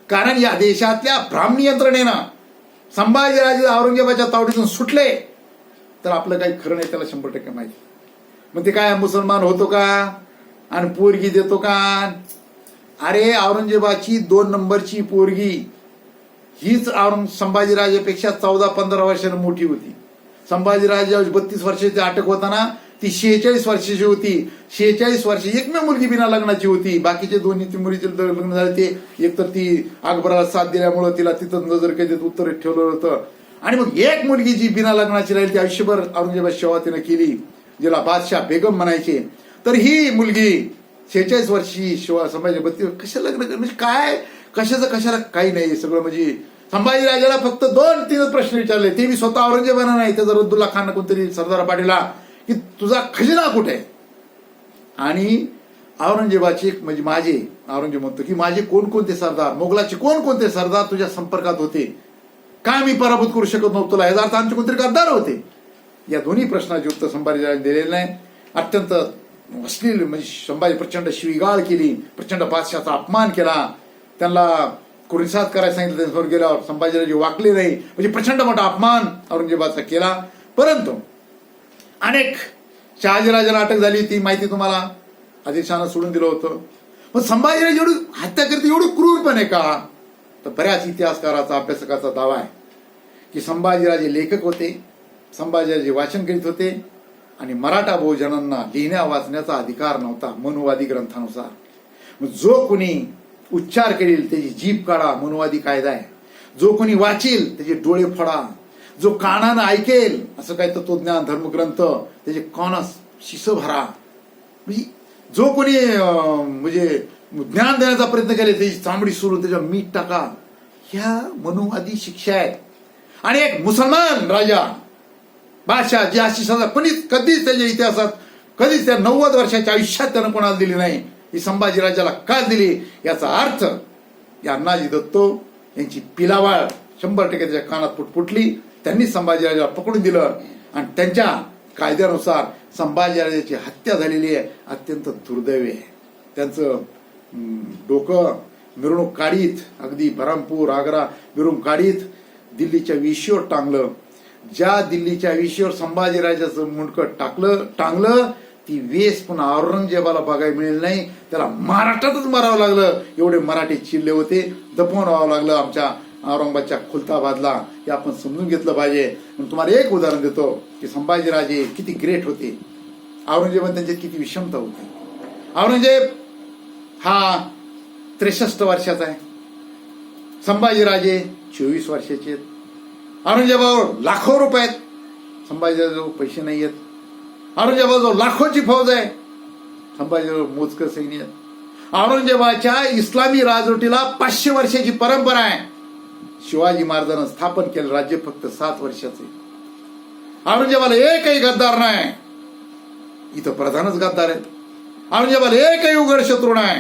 कारण या देशातल्या ब्राह्मणी यंत्रणेनं संभाजीराजे औरंगजेबाच्या तावडीतून सुटले तर आपलं काही खरं नाही, त्याला 100% माहिती. मग ते काय मुसलमान होतो का आणि पोरगी देतो का? अरे औरंगजेबाची 2 नंबरची पोरगी हीच संभाजीराजेपेक्षा 14-15 वर्षांनी मोठी होती. संभाजीराजे 32 वर्षाची अटक होताना ती 46 वर्षाची होती. 46 वर्षाची एकमेव मुलगी बिना लग्नाची होती. बाकीचे 2-3 मुलीचे लग्न झाले. ते एकतर ती अकबराला साथ दिल्यामुळं तिला तिथं नजर कैदेत उत्तर ठेवलं होतं. आणि मग एक मुलगी जी बिना लग्नाची राहिली ती आयुष्यभर औरंगजेबा सेवा तिनं केली, जिला बादशाह बेगम म्हणायचे. तर ही मुलगी 46 वर्षी संभाजी 32 कशाला लग्न म्हणजे काय, कशाला काही नाही सगळं. म्हणजे संभाजीराजाला फक्त 2-3 प्रश्न विचारले, ते मी स्वतः औरंगजेबानं नाही, त्याचा रद्दुल्ला खान कोणतरी सरदार पाटीलला, की तुझा खजिना कुठे आहे. आणि औरंगजेबाचे म्हणजे माझे औरंगजेब म्हणतो की माझे कोणकोणते सरदार, मोगलाचे कोणकोणते सरदार तुझ्या संपर्कात होते, काय मी पराभूत करू शकत नव्हतो तुला, याचा अर्थ आमचे कोणतरी गद्दार होते. या दोन्ही प्रश्नाचे उत्तर संभाजीराजांनी दिलेलं नाही. अत्यंत अश्लील म्हणजे संभाजी प्रचंड शिवीगाळ केली, प्रचंड बादशाचा अपमान केला, त्यांना कुरिसात करायला सांगितलं. त्यांच्यासमोर गेल्यावर संभाजीराजे वाकले नाही, म्हणजे प्रचंड मोठा अपमान औरंगजेबाचा केला. परंतु अनेक शहाजीराजाला अटक झाली, ती माहिती तुम्हाला आदिलशहानं सोडून दिलं होतं. पण संभाजीराजे एवढी हत्या करते एवढी क्रूरपणे का, तर बऱ्याच इतिहासकाराचा अभ्यासकाचा दावा आहे की संभाजीराजे लेखक होते, संभाजीराजे वाचन करीत होते आणि मराठा बहुजनांना लिहिण्या वाचण्याचा अधिकार नव्हता मनुवादी ग्रंथानुसार. जो कोणी उच्चार करील त्याची जीभ काढा, मनुवादी कायदा आहे. जो कोणी वाचील त्याचे डोळे फोडा, जो कानानं ऐकेल असं काय तत्वज्ञान धर्मग्रंथ त्याचे कानास शिस भरा. म्हणजे जो कोणी म्हणजे ज्ञान देण्याचा प्रयत्न केले त्याची चांबडी सोडून त्याच्यावर मीठ टाका. ह्या मनुवादी शिक्षा आहेत. आणि एक मुसलमान राजा बादशाह जी अशी सजा कधीच त्याच्या इतिहासात कधीच त्या 90 वर्षाच्या आयुष्यात त्यानं कोणाला दिली नाही, ही संभाजीराजाला का दिली. याचा अर्थ या अण्णाजी दत्तो यांची पिलावाळ 100% त्याच्या कानात फुटफुटली. त्यांनी संभाजीराजाला पकडून दिलं आणि त्यांच्या कायद्यानुसार संभाजीराजाची हत्या झालेली आहे. अत्यंत दुर्दैवी आहे. त्यांचं डोकं मिरवणूक काढीत, अगदी बरामपूर आग्रा मिरवणूक काढीत दिल्लीच्या विशीवर टांगलं. ज्या दिल्लीच्या विशीवर संभाजीराजाचं मुंडकं टांगलं ती वेस पुन्हा औरंगजेबाला बघायला मिळेल नाही. त्याला महाराष्ट्रातच मारावं लागलं. एवढे मराठी चिल्ले होते, दफन व्हावं लागलं आमच्या औरंगाबादच्या खुलताबादला. हे आपण समजून घेतलं पाहिजे. तुम्हाला एक उदाहरण देतो की संभाजीराजे किती ग्रेट होते, औरंगजेब त्यांच्यात किती विषमता होती. औरंगजेब हा 63 वर्षाचा आहे, संभाजीराजे 24 वर्षाचे आहेत. औरंगजेबावर लाखो रुपये आहेत, संभाजीराजाजवळ पैसे नाही आहेत. औरंगजेबाजवळ लाखोची फौज आहे, संभाजीराजाजवळ मोजकं सैन्य आहेत. औरंगजेबाच्या इस्लामी राजवटीला 500 वर्षाची परंपरा आहे. शिवाजी महाराजांना स्थापन केलं राज्य फक्त 7 वर्षाचे. औरंगजेबाला एकही गद्दार नाही, इथं प्रधानच गद्दार आहेत. औरंगजेबाला एकही उघड शत्रू नाही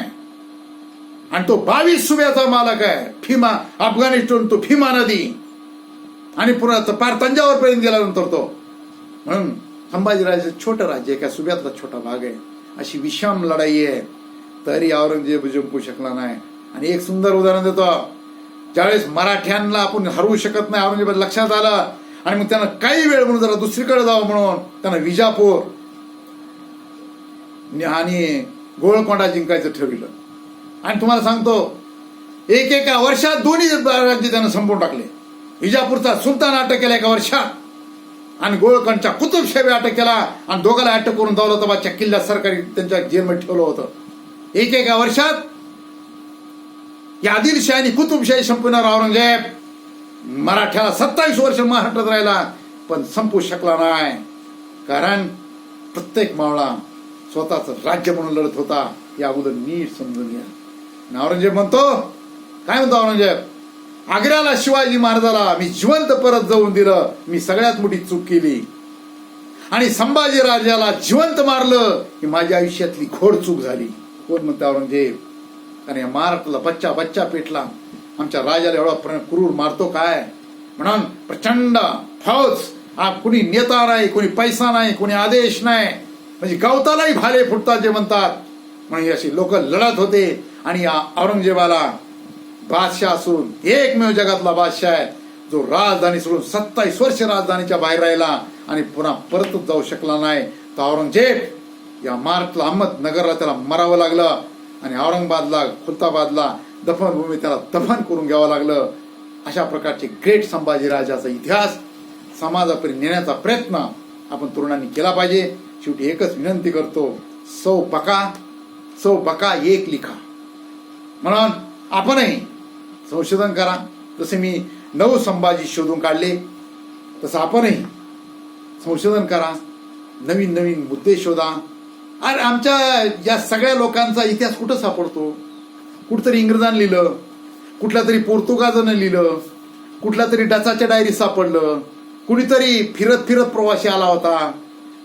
आणि तो 22 सुब्याचा मालक आहे. भीमा अफगाणिस्तान तो भीमा नदी आणि पुन्हा पार तंजावर पर्यंत गेल्यानंतर तो. म्हणून संभाजीराजे छोटं राज्य एका सुब्यातला छोटा भाग आहे. अशी विषम लढाई आहे, तरी औरंगजेब जिंकू शकला नाही. आणि एक सुंदर उदाहरण देतो. ज्यावेळेस मराठ्यांना आपण हरवू शकत नाही औरंगजेब लक्षात आलं आणि मग त्यांना काही वेळ म्हणून जरा दुसरीकडे जावं म्हणून त्यांना विजापूर आणि गोळकोंडा जिंकायचं ठरविलं. आणि तुम्हाला सांगतो एका वर्षात दोन्ही राज्य त्यानं संपवून टाकले. विजापूरचा सुलतान अटक केला एका वर्षात आणि गोळकंडच्या कुतुबशाही अटक केला आणि दोघाला अटक करून दौलताबादच्या किल्ल्यात सरकारी त्यांच्या जेलमध्ये ठेवलं होतं. एका वर्षात या आदिलशाही आणि कुतुबशाही संपवणारा औरंगजेब मराठ्याला 27 वर्ष महाराष्ट्रात राहिला पण संपू शकला नाही. कारण प्रत्येक मावळा स्वतःच राज्य म्हणून लढत होता. या अगोदर नीट समजून घ्या. औरंगजेब म्हणतो, काय म्हणतो औरंगजेब, आग्र्याला शिवाजी महाराजाला मी जिवंत परत जाऊन दिलं, मी सगळ्यात मोठी चूक केली. आणि संभाजी राजाला जिवंत मारलं ही माझ्या आयुष्यातली घोड चूक झाली. कोण म्हणतं औरंगजेब? कारण या महाराष्ट्राला बच्चा बच्चा पेटला, आमच्या राजाला एवढा क्रूर मारतो काय? म्हणून प्रचंड फौज, कोणी नेता नाही, कोणी पैसा नाही, कोणी आदेश नाही, म्हणजे गवतालाही भाले फुटतात जे म्हणतात. म्हणजे अशी लोक लढत होते. आणि या औरंगजेबाला बादशाह असून एकमेव जगातला बादशाह आहे जो राजधानी सोडून 27 वर्ष राजधानीच्या बाहेर राहिला आणि पुन्हा परतच जाऊ शकला नाही. तर औरंगजेब या महाराष्ट्राला अहमदनगरला त्याला मरावं लागलं आणि औरंगाबादला खुलताबादला दफनभूमी त्याला दफन करून घ्यावं लागलं. अशा प्रकारचे ग्रेट संभाजीराजाचा इतिहास समाजापर्यंत नेण्याचा प्रयत्न आपण तरुणांनी केला पाहिजे. शेवटी एकच विनंती करतो, सौ बका एक लिखा. म्हणून आपणही संशोधन करा. जसे मी 9 संभाजी शोधून काढले तसं आपणही संशोधन करा, नवीन नवीन मुद्दे शोधा. अरे आमच्या या सगळ्या लोकांचा इतिहास कुठं सापडतो? कुठतरी इंग्रजांनी लिहिलं, कुठल्या तरी पोर्तुगाजानं लिहिलं, कुठल्या तरी डचाच्या डायरी सापडलं, कुणीतरी फिरत फिरत प्रवासी आला होता,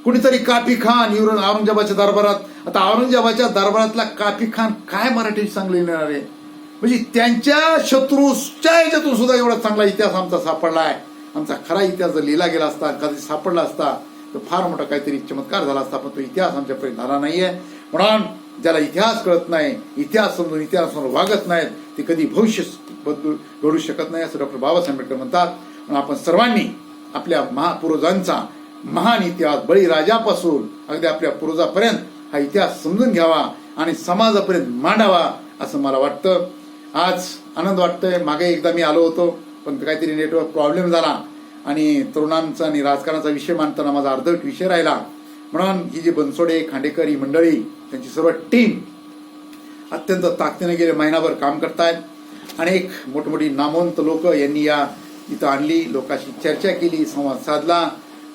कुणीतरी काफी खान औरंगजेबाच्या दरबारात. आता औरंगजेबाच्या दरबारातला काफी खान काय मराठी चांगले लिहिणार आहे? म्हणजे त्यांच्या शत्रूच्या ह्याच्यातून सुद्धा एवढा चांगला इतिहास आमचा सापडला आहे. आमचा खरा इतिहास जर लिहिला गेला असता, कधी सापडला असता तर फार मोठा काहीतरी चमत्कार झाला असता. पण तो इतिहास आमच्यापर्यंत झाला नाहीये. म्हणून ज्याला इतिहास कळत नाही, इतिहास समजून इतिहासावर वागत नाहीत, ते कधी भविष्य घडू शकत नाही असं डॉक्टर बाबासाहेब आंबेडकर म्हणतात. म्हणून आपण सर्वांनी आपल्या महापूर्वजांचा महान इतिहास बळीराजापासून अगदी आपल्या पूर्वजापर्यंत हा इतिहास समजून घ्यावा आणि समाजापर्यंत मांडावा असं मला वाटतं. आज आनंद वाटतोय. मागे एकदा मी आलो होतो पण काहीतरी नेटवर्क प्रॉब्लेम झाला आणि तरुणांचा आणि राजकारणाचा विषय मांडताना माझा अर्धवट विषय राहिला. म्हणून ही जी बनसोडे खांडेकर ही मंडळी त्यांची सर्व टीम अत्यंत ताकदीने गेले महिनाभर काम करतायत. अनेक मोठमोठी नामवंत लोक यांनी या इथं आणली, लोकांशी चर्चा केली, संवाद साधला,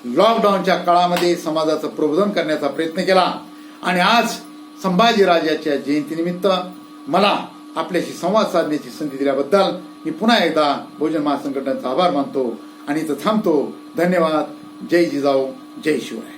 लॉकडाऊनच्या काळामध्ये समाजाचं प्रबोधन करण्याचा प्रयत्न केला. आणि आज संभाजीराजाच्या जयंतीनिमित्त मला आपल्याशी संवाद साधण्याची संधी दिल्याबद्दल मी पुन्हा एकदा बहुजन महासंघटनेचा आभार मानतो आणि इथं थांबतो. धन्यवाद. जय जिजाऊ, जय शिवराय.